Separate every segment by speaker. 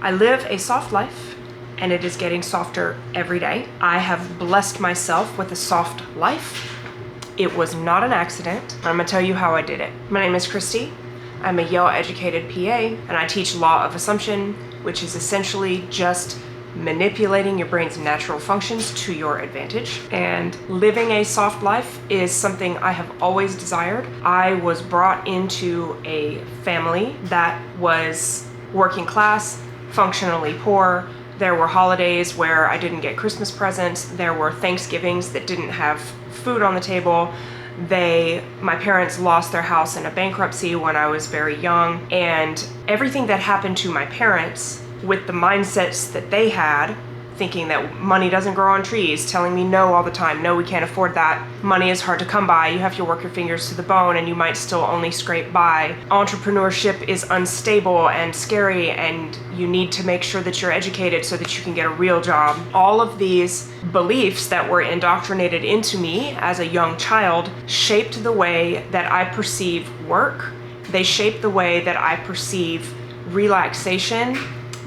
Speaker 1: I live a soft life, and it is getting softer every day. I have blessed myself with a soft life. It was not an accident. I'm gonna tell you how I did it. My name is Kristi. I'm a Yale-educated PA, and I teach law of assumption, which is essentially just manipulating your brain's natural functions to your advantage. And living a soft life is something I have always desired. I was brought into a family that was working class, functionally poor. There were holidays where I didn't get Christmas presents. There were Thanksgivings that didn't have food on the table. My parents lost their house in a bankruptcy when I was very young, and everything that happened to my parents with the mindsets that they had, thinking that money doesn't grow on trees, telling me no all the time, no, we can't afford that, money is hard to come by, you have to work your fingers to the bone and you might still only scrape by, entrepreneurship is unstable and scary and you need to make sure that you're educated so that you can get a real job. All of these beliefs that were indoctrinated into me as a young child shaped the way that I perceive work. They shaped the way that I perceive relaxation.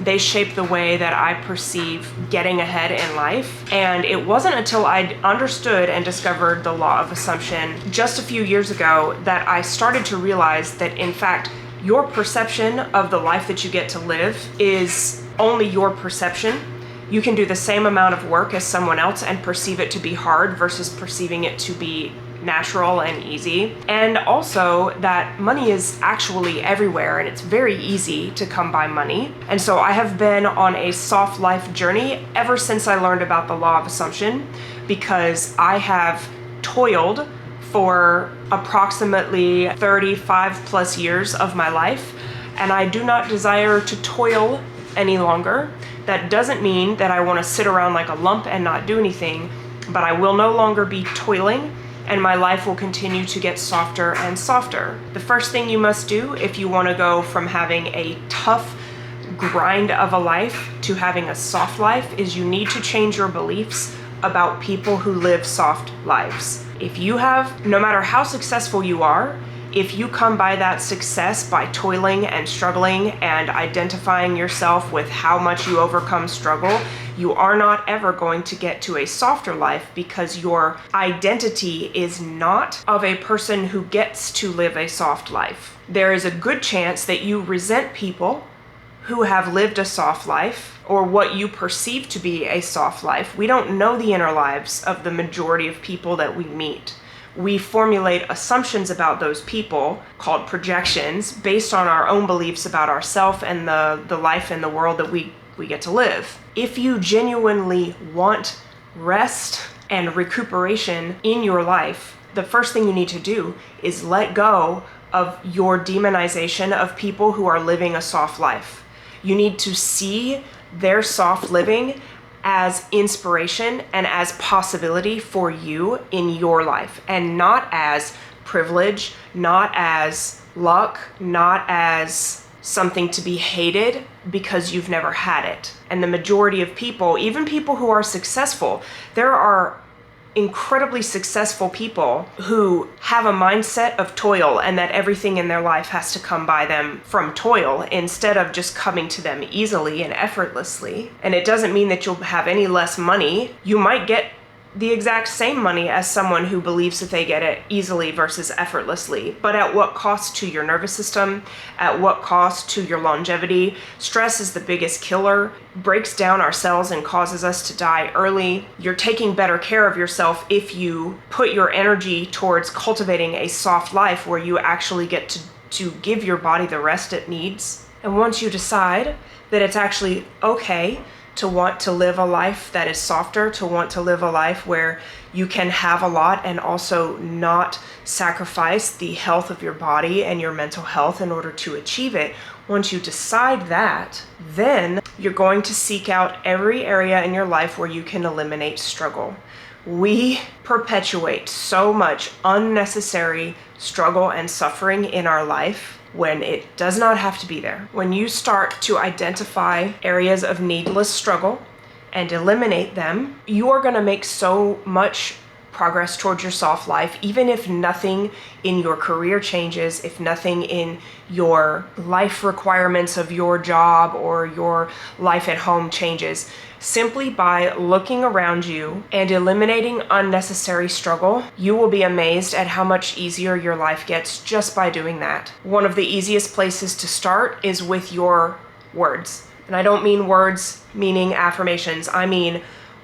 Speaker 1: They shape the way that I perceive getting ahead in life. And it wasn't until I understood and discovered the law of assumption just a few years ago that I started to realize that, in fact, your perception of the life that you get to live is only your perception. You can do the same amount of work as someone else and perceive it to be hard versus perceiving it to be natural and easy. And also that money is actually everywhere and it's very easy to come by money. And so I have been on a soft life journey ever since I learned about the law of assumption, because I have toiled for approximately 35 plus years of my life, and I do not desire to toil any longer. That doesn't mean that I want to sit around like a lump and not do anything, but I will no longer be toiling, and my life will continue to get softer and softer. The first thing you must do if you want to go from having a tough grind of a life to having a soft life is you need to change your beliefs about people who live soft lives. If you have, no matter how successful you are, if you come by that success by toiling and struggling and identifying yourself with how much you overcome struggle, you are not ever going to get to a softer life, because your identity is not of a person who gets to live a soft life. There is a good chance that you resent people who have lived a soft life, or what you perceive to be a soft life. We don't know the inner lives of the majority of people that we meet. We formulate assumptions about those people called projections based on our own beliefs about ourselves and the life and the world that we get to live. If you genuinely want rest and recuperation in your life, the first thing you need to do is let go of your demonization of people who are living a soft life. You need to see their soft living as inspiration and as possibility for you in your life, and not as privilege, not as luck, not as something to be hated because you've never had it. And the majority of people, even people who are successful, there are incredibly successful people who have a mindset of toil and that everything in their life has to come by them from toil instead of just coming to them easily and effortlessly. And it doesn't mean that you'll have any less money. You might get the exact same money as someone who believes that they get it easily versus effortlessly, but at what cost to your nervous system, at what cost to your longevity. Stress is the biggest killer, breaks down our cells and causes us to die early. You're taking better care of yourself if you put your energy towards cultivating a soft life where you actually get to give your body the rest it needs. And once you decide that it's actually okay to want to live a life that is softer, to want to live a life where you can have a lot and also not sacrifice the health of your body and your mental health in order to achieve it. Once you decide that, then you're going to seek out every area in your life where you can eliminate struggle. We perpetuate so much unnecessary struggle and suffering in our life when it does not have to be there. When you start to identify areas of needless struggle and eliminate them, you are going to make so much progress towards your soft life, even if nothing in your career changes, if nothing in your life requirements of your job or your life at home changes, simply by looking around you and eliminating unnecessary struggle, you will be amazed at how much easier your life gets just by doing that. One of the easiest places to start is with your words. And I don't mean words meaning affirmations. I mean,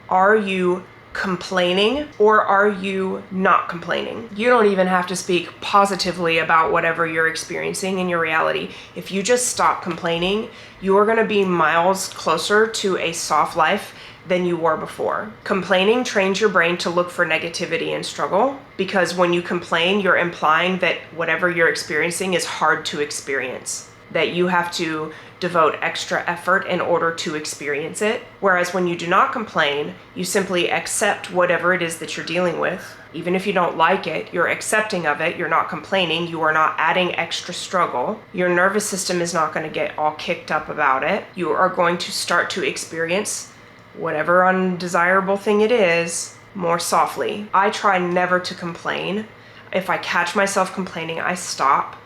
Speaker 1: are you complaining or are you not complaining? You don't even have to speak positively about whatever you're experiencing in your reality. If you just stop complaining, you are going to be miles closer to a soft life than you were before. Complaining trains your brain to look for negativity and struggle, because when you complain, you're implying that whatever you're experiencing is hard to experience, that you have to devote extra effort in order to experience it. Whereas when you do not complain, you simply accept whatever it is that you're dealing with. Even if you don't like it, you're accepting of it, you're not complaining, you are not adding extra struggle. Your nervous system is not going to get all kicked up about it. You are going to start to experience whatever undesirable thing it is more softly. I try never to complain. If I catch myself complaining, I stop.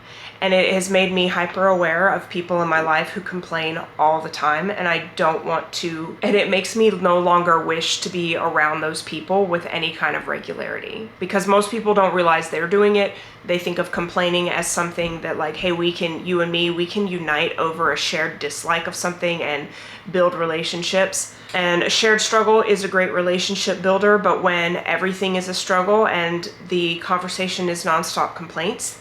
Speaker 1: And it has made me hyper aware of people in my life who complain all the time, and I don't want to, and it makes me no longer wish to be around those people with any kind of regularity, because most people don't realize they're doing it. They think of complaining as something that, like, hey, you and me, we can unite over a shared dislike of something and build relationships. And a shared struggle is a great relationship builder, but when everything is a struggle and the conversation is nonstop complaints,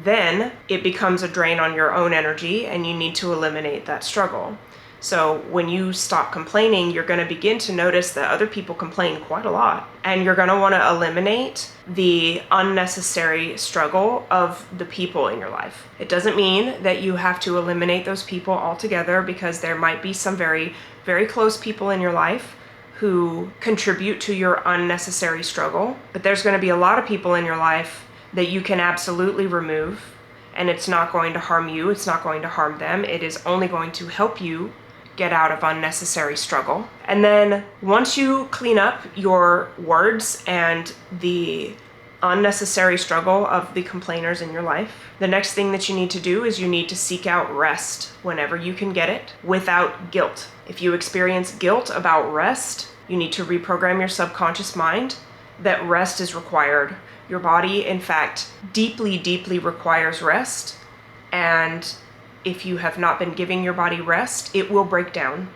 Speaker 1: then it becomes a drain on your own energy and you need to eliminate that struggle. So when you stop complaining, you're going to begin to notice that other people complain quite a lot, and you're going to want to eliminate the unnecessary struggle of the people in your life. It doesn't mean that you have to eliminate those people altogether, because there might be some very, very close people in your life who contribute to your unnecessary struggle, but there's going to be a lot of people in your life that you can absolutely remove, and it's not going to harm you, it's not going to harm them, it is only going to help you get out of unnecessary struggle. And then once you clean up your words and the unnecessary struggle of the complainers in your life, the next thing that you need to do is you need to seek out rest whenever you can get it without guilt. If you experience guilt about rest, you need to reprogram your subconscious mind that rest is required. Your body, in fact, deeply, deeply requires rest. And if you have not been giving your body rest, it will break down.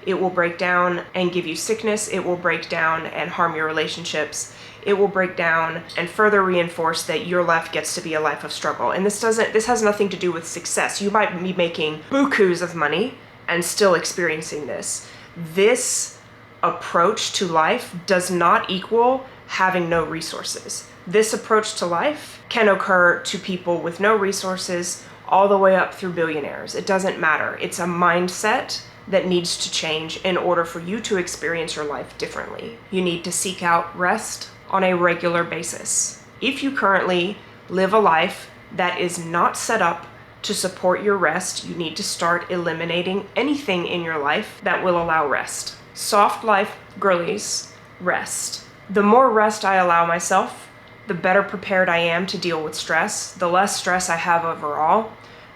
Speaker 1: It will break down and give you sickness. It will break down and harm your relationships. It will break down and further reinforce that your life gets to be a life of struggle. And this has nothing to do with success. You might be making bukus of money and still experiencing this. This approach to life does not equal having no resources. This approach to life can occur to people with no resources all the way up through billionaires. It doesn't matter. It's a mindset that needs to change in order for you to experience your life differently. You need to seek out rest on a regular basis. If you currently live a life that is not set up to support your rest, you need to start eliminating anything in your life that will allow rest. Soft life girlies, rest. The more rest I allow myself, the better prepared I am to deal with stress. The less stress I have overall,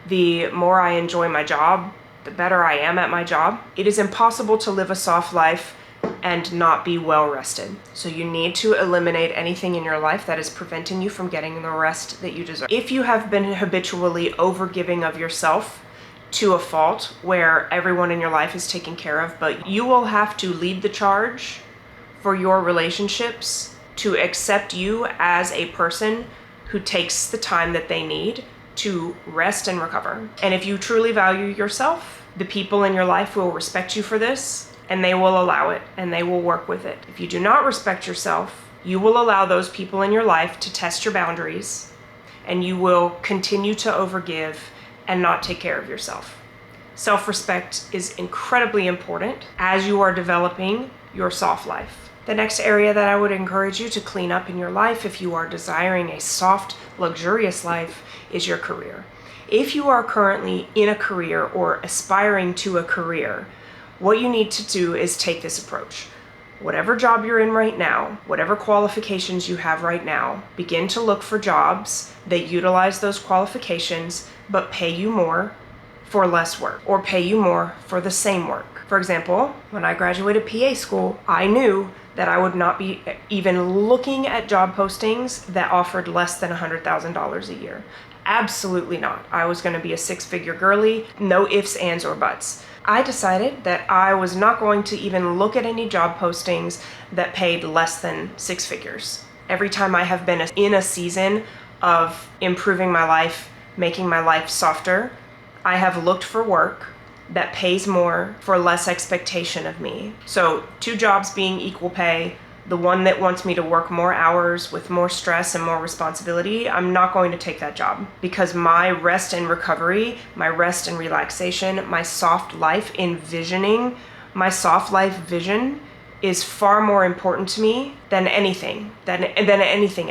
Speaker 1: the more I enjoy my job, the better I am at my job. It is impossible to live a soft life and not be well rested. So you need to eliminate anything in your life that is preventing you from getting the rest that you deserve. If you have been habitually overgiving of yourself to a fault where everyone in your life is taken care of, but you will have to lead the charge for your relationships to accept you as a person who takes the time that they need to rest and recover. And if you truly value yourself, the people in your life will respect you for this, and they will allow it, and they will work with it. If you do not respect yourself, you will allow those people in your life to test your boundaries, and you will continue to overgive and not take care of yourself. Self-respect is incredibly important as you are developing your soft life. The next area that I would encourage you to clean up in your life if you are desiring a soft, luxurious life is your career. If you are currently in a career or aspiring to a career, what you need to do is take this approach. whatever job you're in right now, whatever qualifications you have right now, begin to look for jobs that utilize those qualifications but pay you more for less work, or pay you more for the same work. For example, when I graduated PA school, I knew that I would not be even looking at job postings that offered less than $100,000 a year. Absolutely not. I was going to be a six-figure girly, no ifs, ands, or buts. I decided that I was not going to even look at any job postings that paid less than six figures. Every time I have been in a season of improving my life, making my life softer, I have looked for work that pays more for less expectation of me. So 2 jobs being equal pay, the one that wants me to work more hours with more stress and more responsibility, I'm not going to take that job, because my rest and recovery, my rest and relaxation, my soft life envisioning, my soft life vision is far more important to me than anything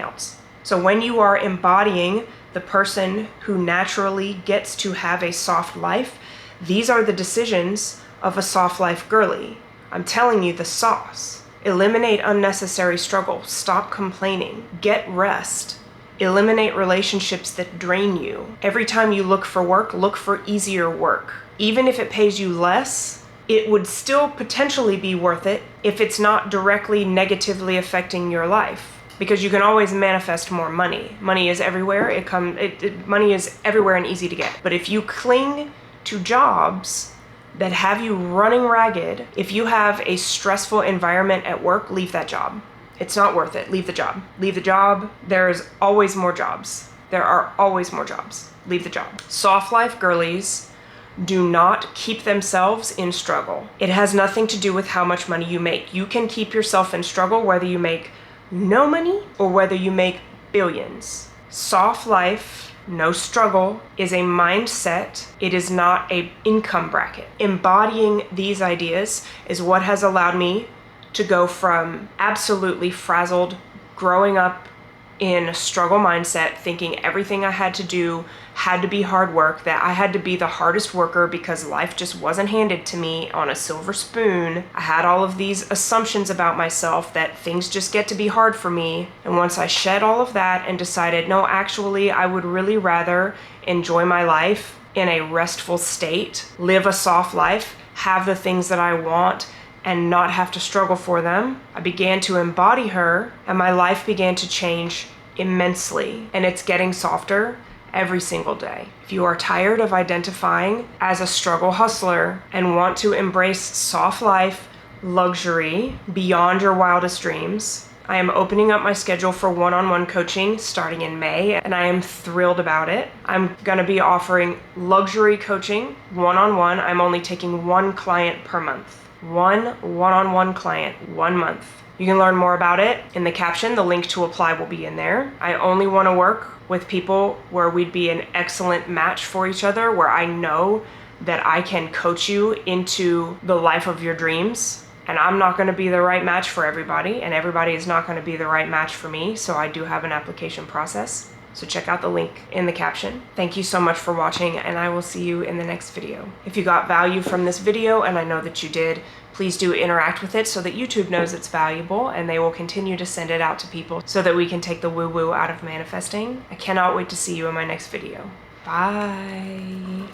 Speaker 1: else. So when you are embodying the person who naturally gets to have a soft life, these are the decisions of a soft life girly. I'm telling you the sauce. Eliminate unnecessary struggle. Stop complaining. Get rest. Eliminate relationships that drain you. Every time you look for work, look for easier work. Even if it pays you less, it would still potentially be worth it if it's not directly negatively affecting your life. Because you can always manifest more money. Money is everywhere. Money is everywhere and easy to get. But if you cling to jobs that have you running ragged, if you have a stressful environment at work, leave that job. It's not worth it. Leave the job. Leave the job. There's always more jobs. There are always more jobs. Leave the job. Soft life girlies do not keep themselves in struggle. It has nothing to do with how much money you make. You can keep yourself in struggle whether you make no money or whether you make billions. Soft life, no struggle, is a mindset. It is not an income bracket. Embodying these ideas is what has allowed me to go from absolutely frazzled, growing up in a struggle mindset, thinking everything I had to do had to be hard work, that I had to be the hardest worker because life just wasn't handed to me on a silver spoon. I had all of these assumptions about myself that things just get to be hard for me. And once I shed all of that and decided, no, actually, I would really rather enjoy my life in a restful state, live a soft life, have the things that I want, and not have to struggle for them, I began to embody her, and my life began to change immensely. And it's getting softer every single day. If you are tired of identifying as a struggle hustler and want to embrace soft life, luxury, beyond your wildest dreams, I am opening up my schedule for one-on-one coaching starting in May, and I am thrilled about it. I'm gonna be offering luxury coaching, one-on-one. I'm only taking 1 client per month. One-on-one client, 1 month. You can learn more about it in the caption. The link to apply will be in there. I only want to work with people where we'd be an excellent match for each other, where I know that I can coach you into the life of your dreams. And I'm not going to be the right match for everybody, and everybody is not going to be the right match for me. So I do have an application process. So check out the link in the caption. Thank you so much for watching, and I will see you in the next video. If you got value from this video, and I know that you did, please do interact with it so that YouTube knows it's valuable, and they will continue to send it out to people so that we can take the woo-woo out of manifesting. I cannot wait to see you in my next video. Bye.